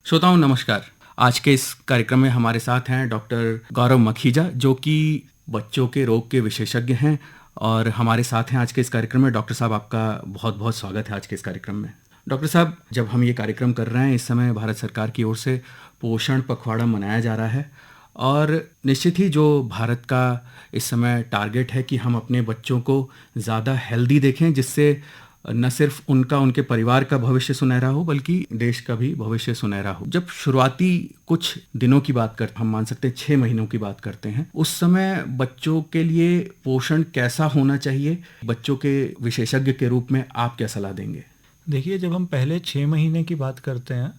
श्रोताओं नमस्कार। आज के इस कार्यक्रम में हमारे साथ हैं डॉक्टर गौरव मखीजा, जो कि बच्चों के रोग के विशेषज्ञ हैं और हमारे साथ हैं आज के इस कार्यक्रम में। डॉक्टर साहब, आपका बहुत बहुत स्वागत है आज के इस कार्यक्रम में। डॉक्टर साहब, जब हम ये कार्यक्रम कर रहे हैं, इस समय भारत सरकार की ओर से पोषण पखवाड़ा मनाया जा रहा है और निश्चित ही जो भारत का इस समय टारगेट है कि हम अपने बच्चों को ज़्यादा हेल्दी देखें, जिससे न सिर्फ उनके परिवार का भविष्य सुनहरा हो बल्कि देश का भी भविष्य सुनहरा हो। जब शुरुआती कुछ दिनों की बात करते, हम मान सकते हैं 6 महीनों की बात करते हैं, उस समय बच्चों के लिए पोषण कैसा होना चाहिए? बच्चों के विशेषज्ञ के रूप में आप क्या सलाह देंगे? देखिए, जब हम पहले 6 महीने की बात करते हैं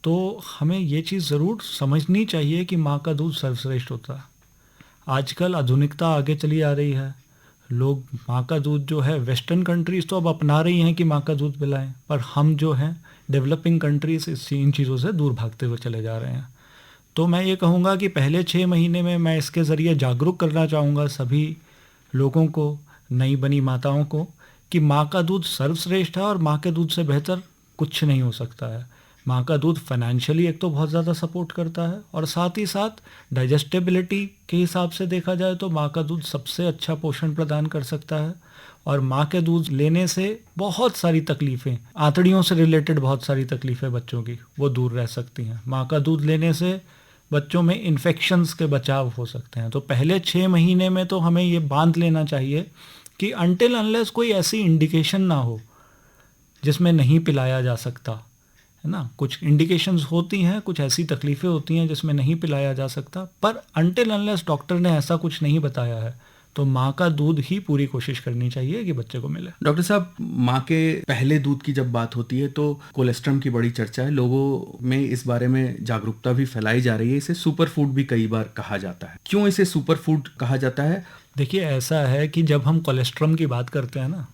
तो हमें ये चीज़ ज़रूर समझनी चाहिए कि माँ का दूध सर्वश्रेष्ठ होता है। आजकल आधुनिकता आगे चली आ रही है, लोग माँ का दूध जो है वेस्टर्न कंट्रीज़ तो अब अपना रही हैं कि माँ का दूध पिलाएं, पर हम जो हैं डेवलपिंग कंट्रीज़ इन चीज़ों से दूर भागते हुए चले जा रहे हैं। तो मैं ये कहूँगा कि पहले 6 महीने में मैं इसके ज़रिए जागरूक करना चाहूँगा सभी लोगों को, नई बनी माताओं को, कि माँ का दूध सर्वश्रेष्ठ है और माँ के दूध से बेहतर कुछ नहीं हो सकता है। माँ का दूध फाइनेंशियली एक तो बहुत ज़्यादा सपोर्ट करता है और साथ ही साथ डाइजेस्टेबिलिटी के हिसाब से देखा जाए तो माँ का दूध सबसे अच्छा पोषण प्रदान कर सकता है। और माँ के दूध लेने से बहुत सारी तकलीफ़ें, आंतड़ियों से रिलेटेड बहुत सारी तकलीफ़ें बच्चों की वो दूर रह सकती हैं। माँ का दूध लेने से बच्चों में इन्फेक्शंस के बचाव हो सकते हैं। तो पहले 6 महीने में तो हमें ये बांध लेना चाहिए कि अनटिल अनलेस कोई ऐसी इंडिकेशन ना हो जिसमें नहीं पिलाया जा सकता, है ना। कुछ इंडिकेशंस होती हैं, कुछ ऐसी तकलीफ़ें होती हैं जिसमें नहीं पिलाया जा सकता, पर अनटिल अनलेस डॉक्टर ने ऐसा कुछ नहीं बताया है तो माँ का दूध ही पूरी कोशिश करनी चाहिए कि बच्चे को मिले। डॉक्टर साहब, माँ के पहले दूध की जब बात होती है तो कोलेस्ट्रम की बड़ी चर्चा है, लोगों में इस बारे में जागरूकता भी फैलाई जा रही है। इसे सुपर फूड भी कई बार कहा जाता है। क्यों इसे सुपर फूड कहा जाता है? देखिए, ऐसा है कि जब हम कोलेस्ट्रम की बात करते हैं ना,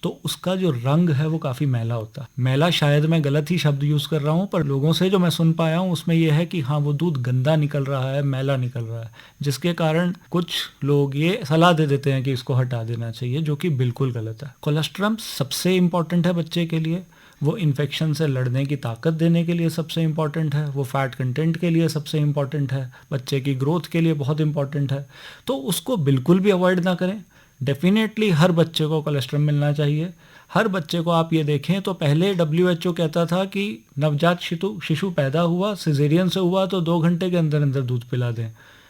तो उसका जो रंग है वो काफ़ी मैला होता है। मैला शायद मैं गलत ही शब्द यूज़ कर रहा हूँ, पर लोगों से जो मैं सुन पाया हूँ उसमें यह है कि हाँ, वो दूध गंदा निकल रहा है, मैला निकल रहा है, जिसके कारण कुछ लोग ये सलाह दे देते हैं कि इसको हटा देना चाहिए, जो कि बिल्कुल गलत है। कोलेस्ट्रम सबसे इम्पॉर्टेंट है बच्चे के लिए। वो इन्फेक्शन से लड़ने की ताकत देने के लिए सबसे इम्पॉर्टेंट है, वो फैट कंटेंट के लिए सबसे इम्पॉर्टेंट है, बच्चे की ग्रोथ के लिए बहुत इम्पॉर्टेंट है। तो उसको बिल्कुल भी अवॉइड ना करें। डेफिनेटली हर बच्चे को कोलेस्ट्रॉल मिलना चाहिए। हर बच्चे को आप ये देखें तो पहले WHO कहता था कि नवजात शिशु पैदा हुआ, सिजेरियन से हुआ तो 2 घंटे के अंदर अंदर दूध पिला दें,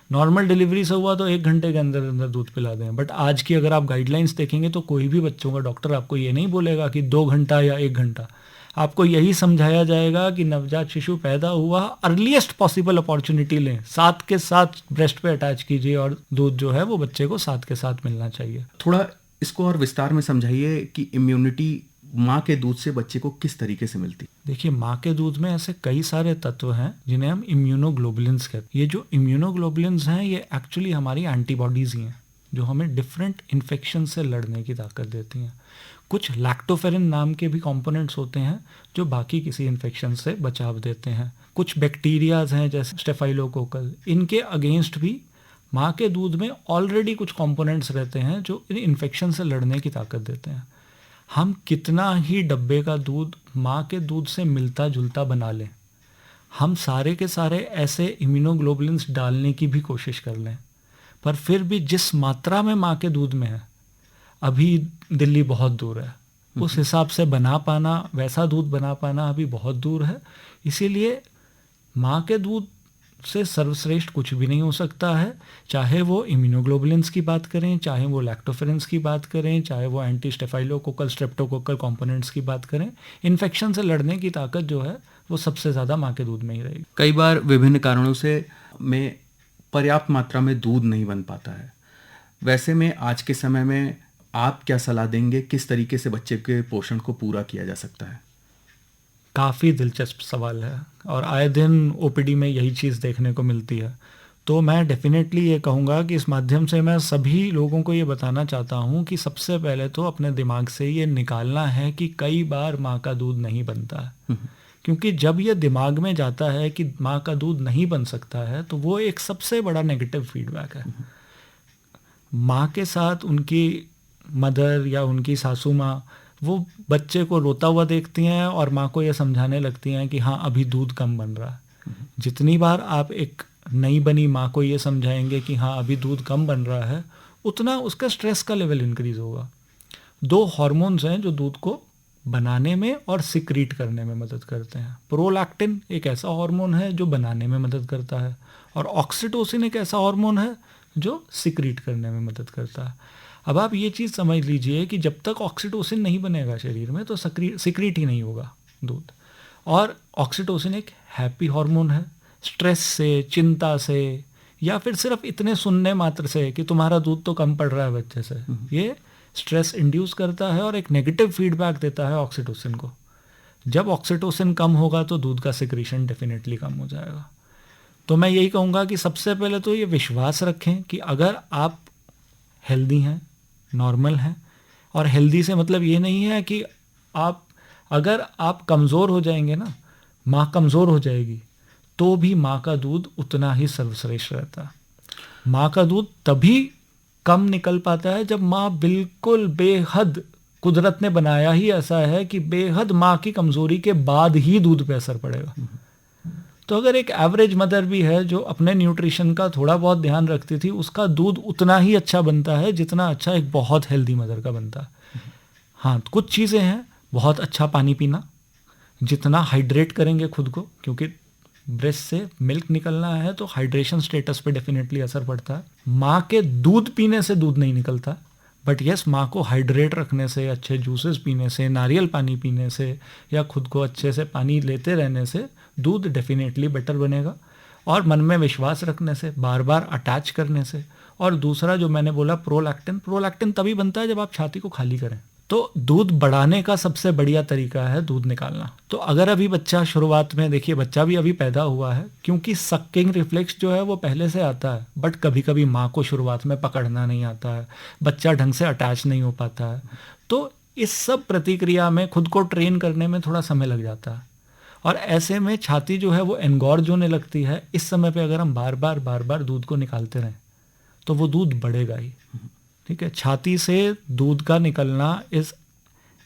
नॉर्मल डिलीवरी से हुआ तो 1 घंटे के अंदर अंदर दूध पिला दें। बट आज की अगर आप गाइडलाइंस देखेंगे तो कोई भी बच्चों का डॉक्टर आपको ये नहीं बोलेगा कि 2 घंटा या 1 घंटा। आपको यही समझाया जाएगा कि नवजात शिशु पैदा हुआ, अर्लीस्ट पॉसिबल अपॉर्चुनिटी लें, साथ के साथ ब्रेस्ट पे अटैच कीजिए और दूध जो है वो बच्चे को साथ के साथ मिलना चाहिए। थोड़ा इसको और विस्तार में समझाइए कि इम्यूनिटी माँ के दूध से बच्चे को किस तरीके से मिलती? देखिए, माँ के दूध में ऐसे कई सारे तत्व हैं जिन्हें हम इम्यूनोग्लोबुलिन्स कहते हैं। ये जो इम्यूनोग्लोबुलिन्स हैं ये एक्चुअली हमारी एंटीबॉडीज़ ही हैं जो हमें डिफरेंट इन्फेक्शन से लड़ने की ताकत देती हैं। कुछ लैक्टोफेरिन नाम के भी कंपोनेंट्स होते हैं जो बाकी किसी इन्फेक्शन से बचाव देते हैं। कुछ बैक्टीरियाज हैं जैसे स्टेफाइलोकोकल, इनके अगेंस्ट भी माँ के दूध में ऑलरेडी कुछ कंपोनेंट्स रहते हैं जो इन इन्फेक्शन से लड़ने की ताकत देते हैं। हम कितना ही डब्बे का दूध माँ के दूध से मिलता जुलता बना लें, हम सारे के सारे ऐसे इम्यूनोग्लोबुलिन्स डालने की भी कोशिश कर लें, पर फिर भी जिस मात्रा में माँ के दूध में है अभी दिल्ली बहुत दूर है। उस हिसाब से बना पाना, वैसा दूध बना पाना अभी बहुत दूर है। इसीलिए माँ के दूध से सर्वश्रेष्ठ कुछ भी नहीं हो सकता है, चाहे वो इम्यूनोग्लोबुलिन्स की बात करें, चाहे वो लैक्टोफेरेंस की बात करें, चाहे वो एंटी स्टेफाइलोकोकल स्ट्रेप्टोकोकल कंपोनेंट्स की बात करें। इन्फेक्शन से लड़ने की ताकत जो है वो सबसे ज़्यादा माँ के दूध में ही रहेगी। कई बार विभिन्न कारणों से में पर्याप्त मात्रा में दूध नहीं बन पाता है। वैसे में आज के समय में आप क्या सलाह देंगे, किस तरीके से बच्चे के पोषण को पूरा किया जा सकता है? काफ़ी दिलचस्प सवाल है और आए दिन OPD में यही चीज़ देखने को मिलती है। तो मैं डेफिनेटली ये कहूँगा कि इस माध्यम से मैं सभी लोगों को ये बताना चाहता हूँ कि सबसे पहले तो अपने दिमाग से ये निकालना है कि कई बार माँ का दूध नहीं बनता है। क्योंकि जब ये दिमाग में जाता है कि माँ का दूध नहीं बन सकता है तो वो एक सबसे बड़ा नेगेटिव फीडबैक है। माँ के साथ उनकी मदर या उनकी सासू माँ वो बच्चे को रोता हुआ देखती हैं और माँ को ये समझाने लगती हैं कि हाँ अभी दूध कम बन रहा है। जितनी बार आप एक नई बनी माँ को ये समझाएंगे कि हाँ अभी दूध कम बन रहा है, उतना उसका स्ट्रेस का लेवल इंक्रीज होगा। 2 हार्मोन्स हैं जो दूध को बनाने में और सिक्रीट करने में मदद करते हैं। प्रोलैक्टिन एक ऐसा हार्मोन है जो बनाने में मदद करता है, और ऑक्सीटोसिन एक ऐसा हार्मोन है जो सिक्रीट करने में मदद करता है। अब आप ये चीज़ समझ लीजिए कि जब तक ऑक्सीटोसिन नहीं बनेगा शरीर में तो सिक्रीट ही नहीं होगा दूध। और ऑक्सीटोसिन एक हैप्पी हार्मोन है। स्ट्रेस से, चिंता से, या फिर सिर्फ इतने सुनने मात्र से कि तुम्हारा दूध तो कम पड़ रहा है बच्चे से, ये स्ट्रेस इंड्यूस करता है और एक नेगेटिव फीडबैक देता है ऑक्सीटोसिन को। जब ऑक्सीटोसिन कम होगा तो दूध का सिक्रीशन डेफिनेटली कम हो जाएगा। तो मैं यही कहूँगा कि सबसे पहले तो ये विश्वास रखें कि अगर आप हेल्दी हैं, नॉर्मल हैं, और हेल्दी से मतलब ये नहीं है कि अगर आप कमज़ोर हो जाएंगे ना, माँ कमज़ोर हो जाएगी, तो भी माँ का दूध उतना ही सर्वश्रेष्ठ रहता है। माँ का दूध तभी कम निकल पाता है जब माँ बिल्कुल बेहद, कुदरत ने बनाया ही ऐसा है कि बेहद माँ की कमज़ोरी के बाद ही दूध पे असर पड़ेगा। तो अगर एक एवरेज मदर भी है जो अपने न्यूट्रिशन का थोड़ा बहुत ध्यान रखती थी, उसका दूध उतना ही अच्छा बनता है जितना अच्छा एक बहुत हेल्दी मदर का बनता है। हाँ, कुछ चीज़ें हैं, बहुत अच्छा पानी पीना, जितना हाइड्रेट करेंगे खुद को, क्योंकि ब्रेस्ट से मिल्क निकलना है तो हाइड्रेशन स्टेटस पे डेफिनेटली असर पड़ता है। माँ के दूध पीने से दूध नहीं निकलता, बट यस, माँ को हाइड्रेट रखने से, अच्छे जूसेस पीने से, नारियल पानी पीने से, या खुद को अच्छे से पानी लेते रहने से दूध डेफिनेटली बेटर बनेगा। और मन में विश्वास रखने से, बार बार अटैच करने से। और दूसरा जो मैंने बोला प्रोलैक्टिन तभी बनता है जब आप छाती को खाली करें। तो दूध बढ़ाने का सबसे बढ़िया तरीका है दूध निकालना। तो अगर अभी बच्चा शुरुआत में, देखिए बच्चा भी अभी पैदा हुआ है, क्योंकि सक्किंग रिफ्लेक्स जो है वो पहले से आता है, बट कभी कभी माँ को शुरुआत में पकड़ना नहीं आता है, बच्चा ढंग से अटैच नहीं हो पाता है। तो इस सब प्रतिक्रिया में खुद को ट्रेन करने में थोड़ा समय लग जाता है, और ऐसे में छाती जो है वो एंगॉर्ज होने लगती है। इस समय पे अगर हम बार बार दूध को निकालते रहें तो वो दूध बढ़ेगा ही। ठीक है, छाती से दूध का निकलना is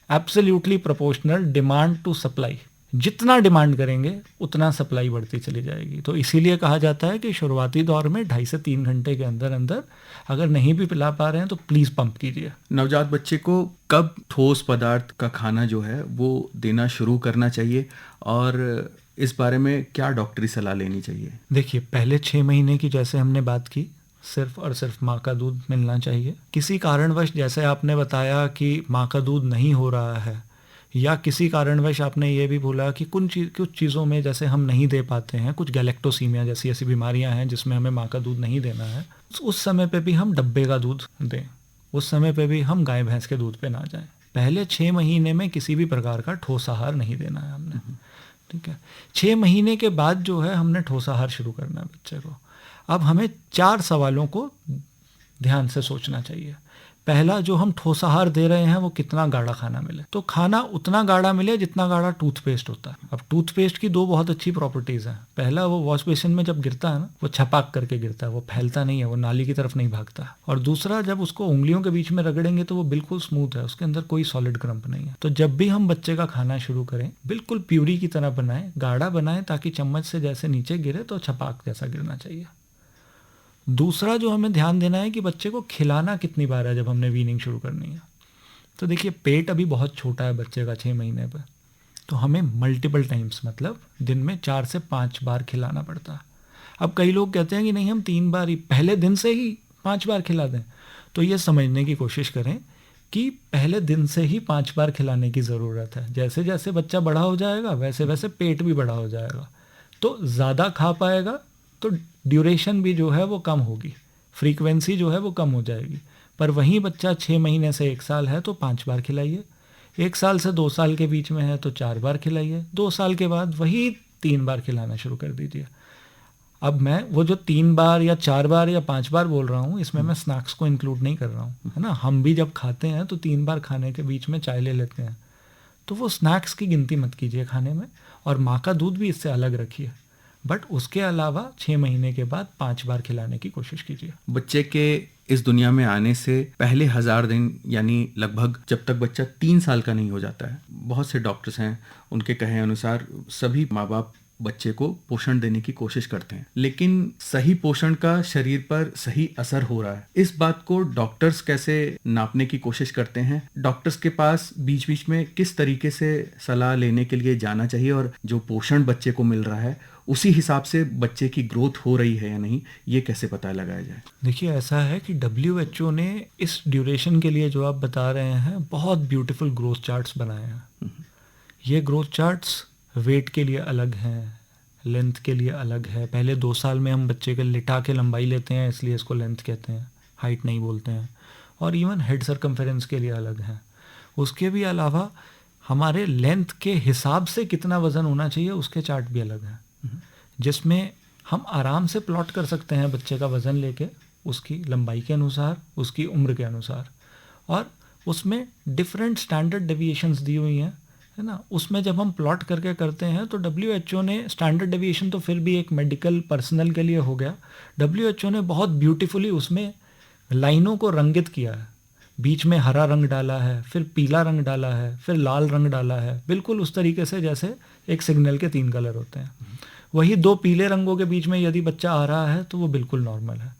absolutely proportional demand to supply. जितना डिमांड करेंगे उतना सप्लाई बढ़ती चली जाएगी। तो इसीलिए कहा जाता है कि शुरुआती दौर में 2.5 से 3 घंटे के अंदर अंदर अगर नहीं भी पिला पा रहे हैं तो प्लीज़ पंप कीजिए। नवजात बच्चे को कब ठोस पदार्थ का खाना जो है वो देना शुरू करना चाहिए, और इस बारे में क्या डॉक्टरी सलाह लेनी चाहिए? देखिए, पहले 6 महीने की जैसे हमने बात की, सिर्फ और सिर्फ माँ का दूध मिलना चाहिए। किसी कारणवश, जैसे आपने बताया कि माँ का दूध नहीं हो रहा है, या किसी कारणवश आपने ये भी बोला कि कुछ चीज़ों में जैसे हम नहीं दे पाते हैं, कुछ गैलेक्टोसीमिया जैसी ऐसी बीमारियां हैं जिसमें हमें माँ का दूध नहीं देना है, उस समय पे भी हम डब्बे का दूध दें। उस समय पे भी हम गाय भैंस के दूध पे ना जाएं। पहले 6 महीने में किसी भी प्रकार का ठोस आहार नहीं देना है हमने। ठीक है, 6 महीने के बाद जो है हमने ठोस आहार शुरू करना है बच्चे को। अब हमें 4 सवालों को ध्यान से सोचना चाहिए। पहला, जो हम ठोस आहार दे रहे हैं वो कितना गाढ़ा खाना मिले। तो खाना उतना गाढ़ा मिले जितना गाढ़ा टूथपेस्ट होता है। अब टूथपेस्ट की 2 बहुत अच्छी प्रॉपर्टीज़ हैं। पहला, वो वॉश बेसिन में जब गिरता है ना, वो छपाक करके गिरता है, वो फैलता नहीं है, वो नाली की तरफ नहीं भागता। और दूसरा, जब उसको उंगलियों के बीच में रगड़ेंगे तो वो बिल्कुल स्मूथ है, उसके अंदर कोई सॉलिड क्रम्प नहीं है। तो जब भी हम बच्चे का खाना शुरू करें, बिल्कुल प्यूरी की तरह बनाएं, गाढ़ा बनाएं, ताकि चम्मच से जैसे नीचे गिरे तो छपाक जैसा गिरना चाहिए। दूसरा जो हमें ध्यान देना है कि बच्चे को खिलाना कितनी बार है जब हमने वीनिंग शुरू करनी है। तो देखिए, पेट अभी बहुत छोटा है बच्चे का 6 महीने पर, तो हमें मल्टीपल टाइम्स, मतलब दिन में 4 से 5 बार खिलाना पड़ता है। अब कई लोग कहते हैं कि नहीं, हम 3 बार ही, पहले दिन से ही 5 बार खिला दें। तो ये समझने की कोशिश करें कि पहले दिन से ही 5 बार खिलाने की ज़रूरत है। जैसे जैसे बच्चा बड़ा हो जाएगा वैसे वैसे पेट भी बड़ा हो जाएगा, तो ज़्यादा खा पाएगा, तो ड्यूरेशन भी जो है वो कम होगी, फ्रीक्वेंसी जो है वो कम हो जाएगी। पर वहीं बच्चा 6 महीने से 1 साल है तो 5 बार खिलाइए, 1 साल से 2 साल के बीच में है तो 4 बार खिलाइए, 2 साल के बाद वही 3 बार खिलाना शुरू कर दीजिए। अब मैं वो जो 3 बार या 4 बार या 5 बार बोल रहा हूँ, इसमें मैं स्नैक्स को इंक्लूड नहीं कर रहा हूँ, है ना। हम भी जब खाते हैं तो 3 बार खाने के बीच में चाय ले लेते हैं, तो वो स्नैक्स की गिनती मत कीजिए खाने में। और माँ का दूध भी इससे अलग रखिए, बट उसके अलावा 6 महीने के बाद 5 बार खिलाने की कोशिश कीजिए। बच्चे के इस दुनिया में आने से पहले 1000 दिन यानी लगभग जब तक बच्चा 3 साल का नहीं हो जाता है, बहुत से डॉक्टर्स हैं उनके कहे अनुसार सभी माँ बाप बच्चे को पोषण देने की कोशिश करते हैं, लेकिन सही पोषण का शरीर पर सही असर हो रहा है, इस बात को डॉक्टर्स कैसे नापने की कोशिश करते हैं? डॉक्टर्स के पास बीच बीच में किस तरीके से सलाह लेने के लिए जाना चाहिए और जो पोषण बच्चे को मिल रहा है उसी हिसाब से बच्चे की ग्रोथ हो रही है या नहीं, ये कैसे पता लगाया जाए? देखिए, ऐसा है कि WHO ने इस ड्यूरेशन के लिए जो आप बता रहे हैं बहुत ब्यूटीफुल ग्रोथ चार्ट्स बनाए हैं। ये ग्रोथ चार्ट्स वेट के लिए अलग हैं, लेंथ के लिए अलग है। पहले 2 साल में हम बच्चे के लिटा के लंबाई लेते हैं, इसलिए इसको लेंथ कहते हैं, हाइट नहीं बोलते हैं। और इवन हेड सरकमफेरेंस के लिए अलग है। उसके भी अलावा हमारे लेंथ के हिसाब से कितना वज़न होना चाहिए उसके चार्ट भी अलग हैं, जिसमें हम आराम से प्लॉट कर सकते हैं बच्चे का वज़न लेके, उसकी लंबाई के अनुसार, उसकी उम्र के अनुसार। और उसमें डिफरेंट स्टैंडर्ड डेविएशंस दी हुई हैं, है ना। उसमें जब हम प्लॉट करके करते हैं तो WHO ने स्टैंडर्ड डेविएशन तो फिर भी एक मेडिकल पर्सनल के लिए हो गया, WHO ने बहुत ब्यूटीफुली उसमें लाइनों को रंगित किया है। बीच में हरा रंग डाला है, फिर पीला रंग डाला है, फिर लाल रंग डाला है, बिल्कुल उस तरीके से जैसे एक सिग्नल के 3 कलर होते हैं। वही 2 पीले रंगों के बीच में यदि बच्चा आ रहा है तो वो बिल्कुल नॉर्मल है।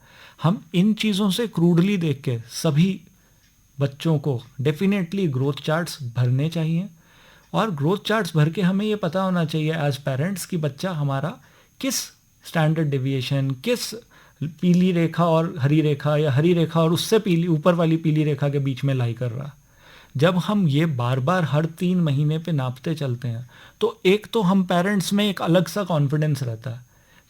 हम इन चीज़ों से क्रूडली देख के सभी बच्चों को डेफिनेटली ग्रोथ चार्ट्स भरने चाहिए। और ग्रोथ चार्ट्स भर के हमें ये पता होना चाहिए एज पेरेंट्स कि बच्चा हमारा किस स्टैंडर्ड डेविएशन, किस पीली रेखा और हरी रेखा या हरी रेखा और उससे पीली ऊपर वाली पीली रेखा के बीच में लाई कर रहा। जब हम ये बार बार हर 3 महीने पे नापते चलते हैं तो एक तो हम पेरेंट्स में एक अलग सा कॉन्फिडेंस रहता है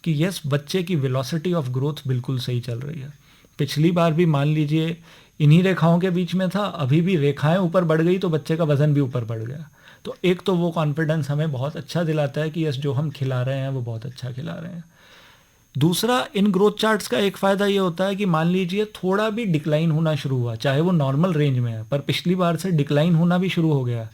कि यस, बच्चे की वेलोसिटी ऑफ ग्रोथ बिल्कुल सही चल रही है। पिछली बार भी मान लीजिए इन्हीं रेखाओं के बीच में था, अभी भी रेखाएं ऊपर बढ़ गई तो बच्चे का वज़न भी ऊपर बढ़ गया। तो एक तो वो कॉन्फिडेंस हमें बहुत अच्छा दिलाता है कि यस, जो हम खिला रहे हैं वो बहुत अच्छा खिला रहे हैं। दूसरा, इन ग्रोथ चार्ट्स का एक फ़ायदा ये होता है कि मान लीजिए थोड़ा भी डिक्लाइन होना शुरू हुआ, चाहे वो नॉर्मल रेंज में है पर पिछली बार से डिक्लाइन होना भी शुरू हो गया,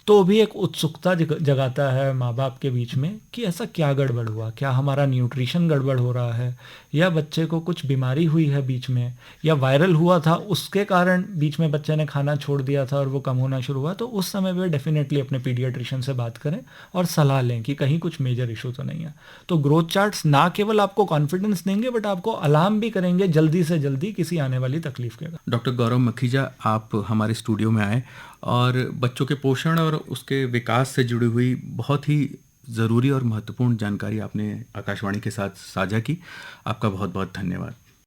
तो भी एक उत्सुकता जगाता है माँ बाप के बीच में कि ऐसा क्या गड़बड़ हुआ, क्या हमारा न्यूट्रिशन गड़बड़ हो रहा है, या बच्चे को कुछ बीमारी हुई है बीच में, या वायरल हुआ था उसके कारण बीच में बच्चे ने खाना छोड़ दिया था और वो कम होना शुरू हुआ। तो उस समय वे डेफिनेटली अपने पीडियाट्रिशियन से बात करें और सलाह लें कि कहीं कुछ मेजर इशू तो नहीं है। तो ग्रोथ चार्ट्स ना केवल आपको कॉन्फिडेंस देंगे बट आपको अलार्म भी करेंगे जल्दी से जल्दी किसी आने वाली तकलीफ के। डॉक्टर गौरव मखीजा, आप हमारे स्टूडियो में आए और बच्चों के पोषण और उसके विकास से जुड़ी हुई बहुत ही ज़रूरी और महत्वपूर्ण जानकारी आपने आकाशवाणी के साथ साझा की। आपका बहुत बहुत धन्यवाद।